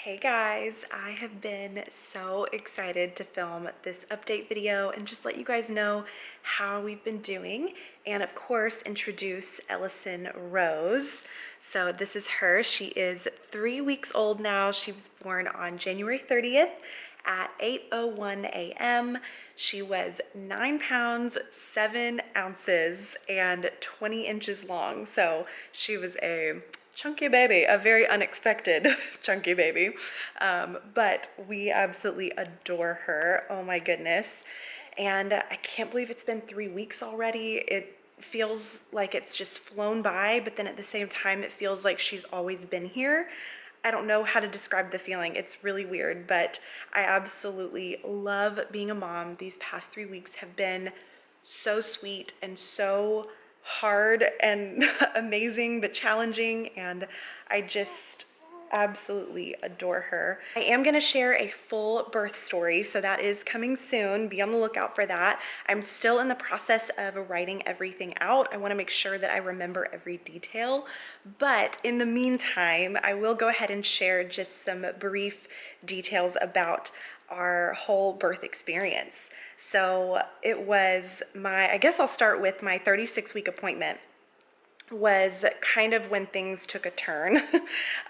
Hey guys, I have been so excited to film this update video and just let you guys know how we've been doing, and of course introduce Ellison Rose. So this is her. She is 3 weeks old now. She was born on January 30th at 8:01 a.m. She was 9 pounds, 7 ounces, and 20 inches long. So she was a chunky baby, a very unexpected chunky baby. But we absolutely adore her. Oh my goodness. And I can't believe it's been 3 weeks already. It feels like it's just flown by, but then at the same time, it feels like she's always been here. I don't know how to describe the feeling. It's really weird, but I absolutely love being a mom. These past 3 weeks have been so sweet and so hard and amazing, but challenging, and I just absolutely adore her. I am going to share a full birth story, so that is coming soon. Be on the lookout for that. I'm still in the process of writing everything out. I want to make sure that I remember every detail, but in the meantime, I will go ahead and share just some brief details about our whole birth experience. So it was I guess I'll start with my 36-week appointment was kind of when things took a turn.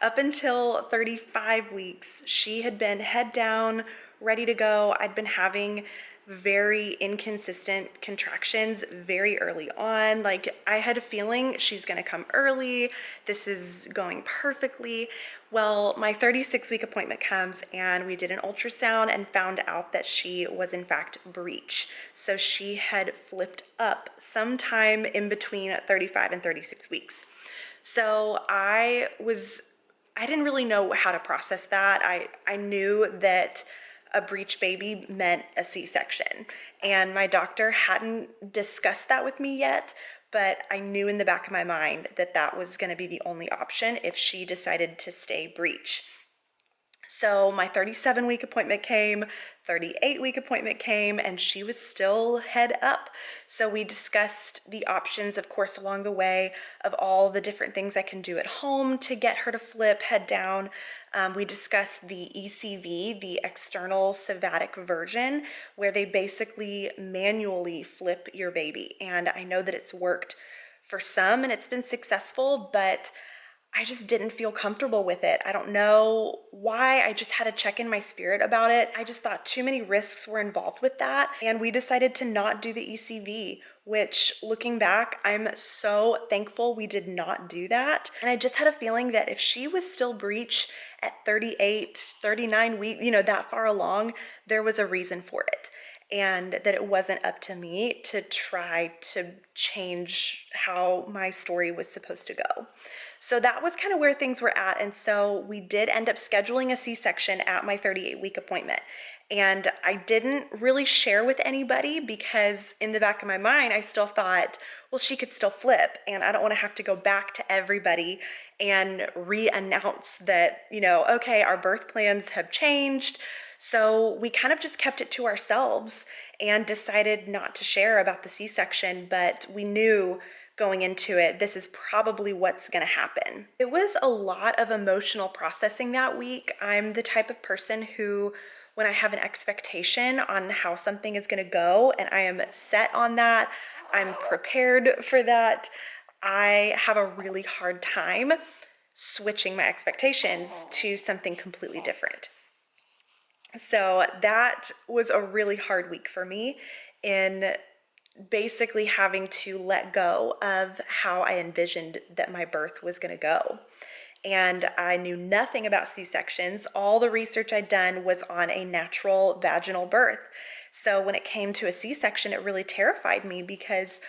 Up until 35 weeks, she had been head down, ready to go. I'd been having very inconsistent contractions very early on. Like, I had a feeling she's gonna come early, this is going perfectly. Well, my 36-week appointment comes and we did an ultrasound and found out that she was in fact breech. So she had flipped up sometime in between 35 and 36 weeks. So I didn't really know how to process that. I knew that a breech baby meant a C-section, and my doctor hadn't discussed that with me yet, but I knew in the back of my mind that that was going to be the only option if she decided to stay breech. So my 37-week appointment came, 38-week appointment came, and she was still head up. So we discussed the options, of course, along the way of all the different things I can do at home to get her to flip head down. We discussed the ECV, the external cevatic version, where they basically manually flip your baby. And I know that it's worked for some and it's been successful, but I just didn't feel comfortable with it. I don't know why. I just had to check in my spirit about it. I just thought too many risks were involved with that. And we decided to not do the ECV, which, looking back, I'm so thankful we did not do that. And I just had a feeling that if she was still breech at 38, 39 weeks, that far along, there was a reason for it. And that it wasn't up to me to try to change how my story was supposed to go. So that was kind of where things were at. And so we did end up scheduling a C-section at my 38-week appointment. And I didn't really share with anybody because in the back of my mind, I still thought, well, she could still flip. And I don't want to have to go back to everybody and re-announce that, okay, our birth plans have changed. So we kind of just kept it to ourselves and decided not to share about the C-section, but we knew going into it, this is probably what's gonna happen. It was a lot of emotional processing that week. I'm the type of person who, when I have an expectation on how something is gonna go and I am set on that, I'm prepared for that, I have a really hard time switching my expectations to something completely different. So that was a really hard week for me in basically having to let go of how I envisioned that my birth was going to go. And I knew nothing about C-sections. All the research I'd done was on a natural vaginal birth. So when it came to a C-section, it really terrified me because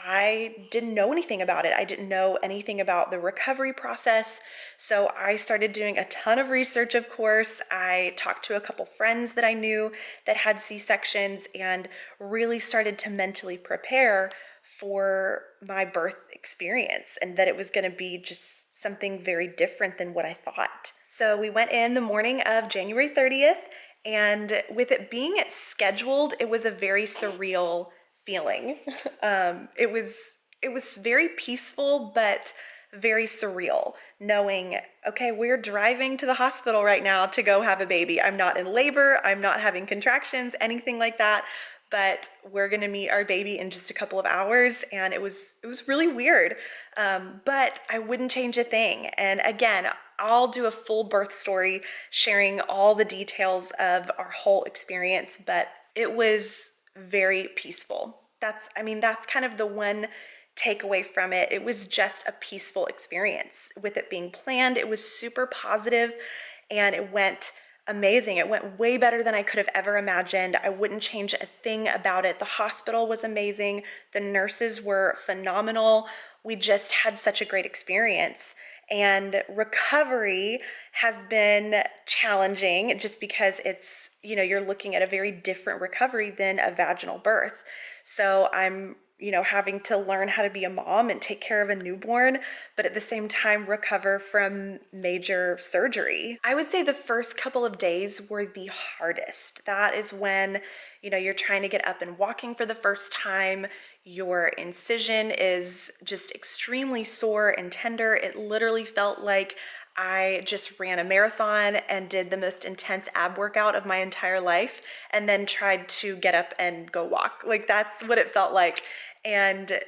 I didn't know anything about it. I didn't know anything about the recovery process. So I started doing a ton of research, of course. I talked to a couple friends that I knew that had C-sections and really started to mentally prepare for my birth experience and that it was going to be just something very different than what I thought. So we went in the morning of January 30th, and with it being scheduled, it was a very surreal feeling. It was very peaceful, but very surreal knowing, okay, we're driving to the hospital right now to go have a baby. I'm not in labor, I'm not having contractions, anything like that, but we're gonna meet our baby in just a couple of hours, and it was really weird. But I wouldn't change a thing. And again, I'll do a full birth story sharing all the details of our whole experience, but it was very peaceful. That's kind of the one takeaway from it. It was just a peaceful experience. With it being planned, it was super positive and it went amazing. It went way better than I could have ever imagined. I wouldn't change a thing about it. The hospital was amazing. The nurses were phenomenal. We just had such a great experience. And recovery has been challenging just because it's, you're looking at a very different recovery than a vaginal birth. So I'm, having to learn how to be a mom and take care of a newborn, but at the same time recover from major surgery. I would say the first couple of days were the hardest. That is when, you're trying to get up and walking for the first time. Your incision is just extremely sore and tender. It literally felt like I just ran a marathon and did the most intense ab workout of my entire life and then tried to get up and go walk. Like that's what it felt like. And,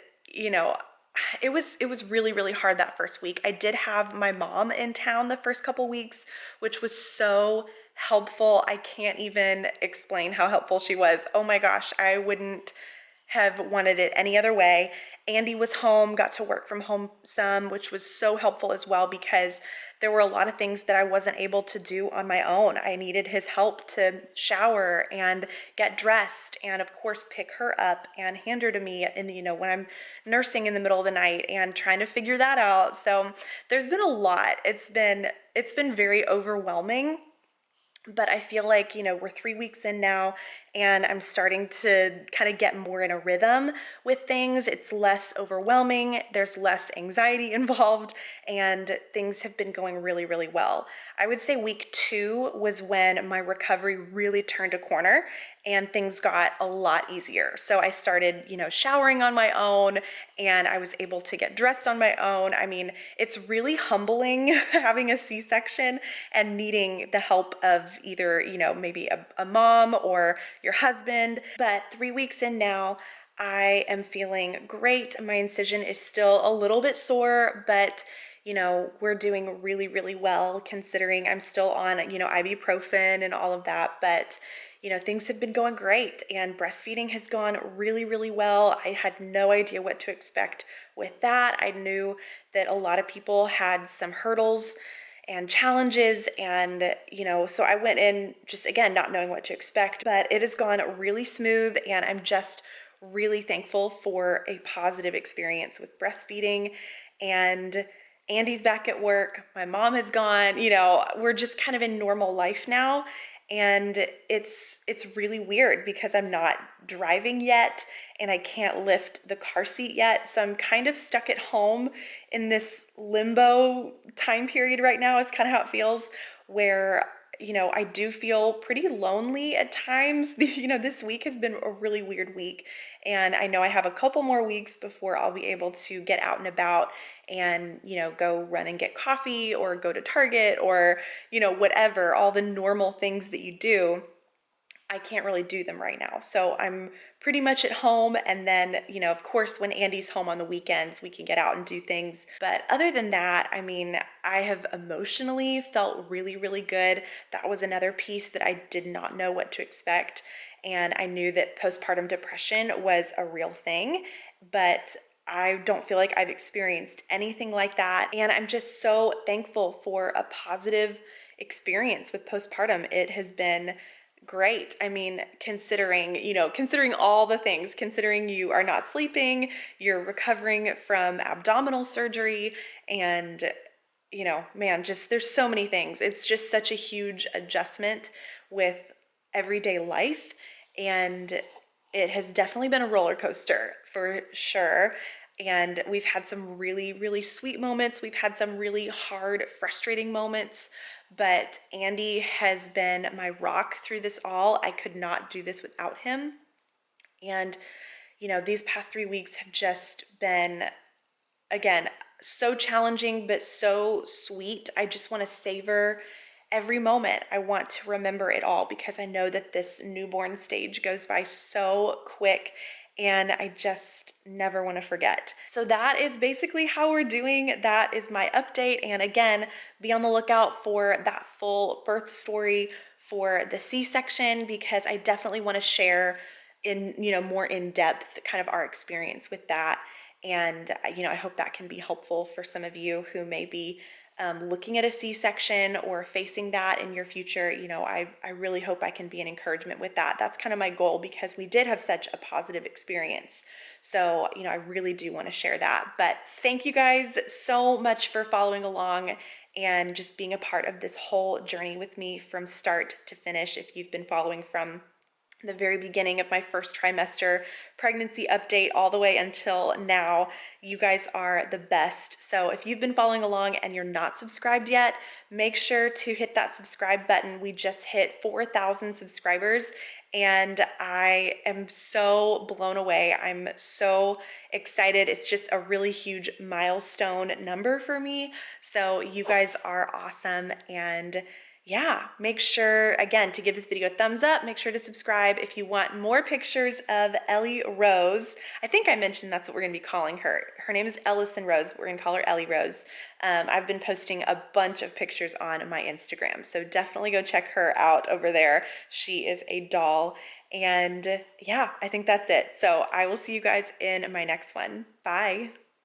it was really, really hard that first week. I did have my mom in town the first couple weeks, which was so helpful. I can't even explain how helpful she was. Oh my gosh, I wouldn't have wanted it any other way. Andy was home, got to work from home some, which was so helpful as well because there were a lot of things that I wasn't able to do on my own. I needed his help to shower and get dressed and of course pick her up and hand her to me when I'm nursing in the middle of the night and trying to figure that out. So there's been a lot. It's been very overwhelming. But I feel like, we're 3 weeks in now and I'm starting to kind of get more in a rhythm with things. It's less overwhelming, there's less anxiety involved, and things have been going really, really well. I would say week 2 was when my recovery really turned a corner and things got a lot easier. So I started, showering on my own and I was able to get dressed on my own. I mean, it's really humbling having a C-section and needing the help of either, maybe a mom or your husband. But 3 weeks in now, I am feeling great. My incision is still a little bit sore, but we're doing really, really well considering I'm still on, ibuprofen and all of that. But things have been going great and breastfeeding has gone really, really well. I had no idea what to expect with that. I knew that a lot of people had some hurdles and challenges and, so I went in just, again, not knowing what to expect, but it has gone really smooth and I'm just really thankful for a positive experience with breastfeeding. And Andy's back at work, my mom has gone, we're just kind of in normal life now. And it's really weird because I'm not driving yet and I can't lift the car seat yet. So I'm kind of stuck at home in this limbo time period right now is kind of how it feels, where I do feel pretty lonely at times. This week has been a really weird week. And I know I have a couple more weeks before I'll be able to get out and about and, go run and get coffee or go to Target or, whatever, all the normal things that you do. I can't really do them right now. So I'm pretty much at home. And then, of course, when Andy's home on the weekends, we can get out and do things. But other than that, I have emotionally felt really, really good. That was another piece that I did not know what to expect. And I knew that postpartum depression was a real thing, but I don't feel like I've experienced anything like that. And I'm just so thankful for a positive experience with postpartum. It has been great. Considering all the things, considering you are not sleeping, you're recovering from abdominal surgery, and man, just there's so many things. It's just such a huge adjustment with everyday life, and it has definitely been a roller coaster for sure. And we've had some really, really sweet moments. We've had some really hard, frustrating moments. But Andy has been my rock through this all. I could not do this without him. And, these past 3 weeks have just been again, so challenging, but so sweet. I just want to savor every moment. I want to remember it all because I know that this newborn stage goes by so quick and I just never want to forget. So that is basically how we're doing. That is my update. And again, be on the lookout for that full birth story for the C-section because I definitely want to share in, more in depth kind of our experience with that. And, I hope that can be helpful for some of you who may be looking at a C-section or facing that in your future. I really hope I can be an encouragement with that. That's kind of my goal because we did have such a positive experience. So, I really do want to share that. But thank you guys so much for following along and just being a part of this whole journey with me from start to finish. If you've been following from the very beginning of my first trimester pregnancy update all the way until now, you guys are the best. So if you've been following along and you're not subscribed yet, make sure to hit that subscribe button. We just hit 4,000 subscribers and I am so blown away. I'm so excited. It's just a really huge milestone number for me. So you guys are awesome. And yeah, make sure, again, to give this video a thumbs up. Make sure to subscribe if you want more pictures of Ellie Rose. I think I mentioned that's what we're going to be calling her. Her name is Ellison Rose. We're going to call her Ellie Rose. I've been posting a bunch of pictures on my Instagram, so definitely go check her out over there. She is a doll. And yeah, I think that's it. So I will see you guys in my next one. Bye.